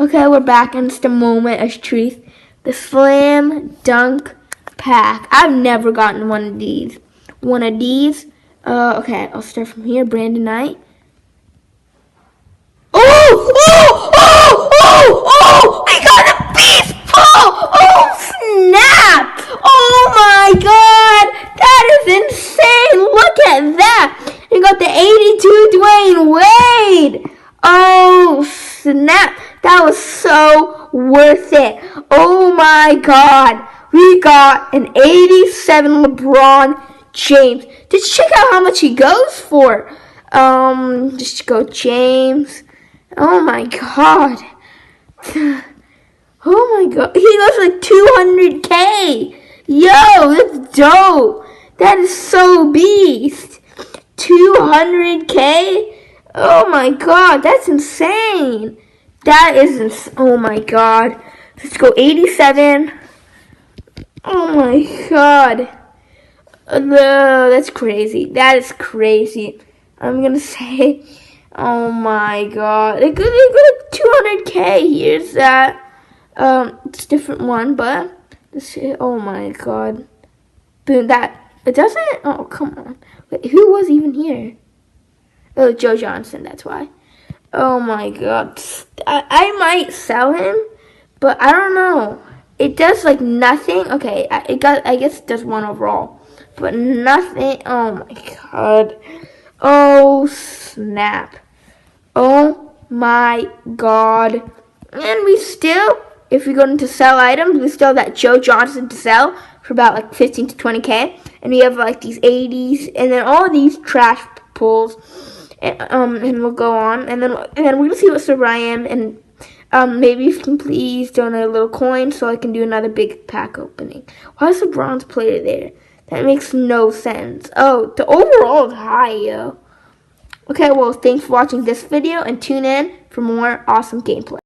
Okay, we're back, and it's the moment of truth. The Slam Dunk Pack. I've never gotten one of these. Okay, I'll start from here. Brandon Knight. Oh! We got a baseball! Oh, snap! Oh, my God! That is insane! Look at that! We got the 82 Dwayne Wade! Oh, snap! That was so worth it. Oh, my God. We got an 87 LeBron James. Just check out how much he goes for. Just go James. Oh, my God. Oh, my God. He goes like 200K. Yo, that's dope. That is so beast. 200K? Oh, my God. That's insane. That is oh, my God. Let's go 87. Oh, my God. No, that's crazy. That is crazy. I'm going to say, oh, my God. They go 200K. Here's that. It's a different one, but this, oh, my God. Boom, that, it doesn't? Oh, come on. Wait, who was even here? Oh, Joe Johnson, that's why. Oh, my God. I might sell him, but I don't know. It does, like, nothing. Okay, I guess it does one overall. But nothing. Oh, my God. Oh, snap. Oh, my God. And we still, if we go into sell items, we still have that Joe Johnson to sell for about, like, 15 to 20K. And we have, like, these 80s. And then all these trash pulls. And we'll go on, and then we're gonna see what server I am, and maybe if you can please donate a little coin so I can do another big pack opening. Why is the bronze player there? That makes no sense. Oh, the overall is high, yo. Okay, well, thanks for watching this video, and tune in for more awesome gameplay.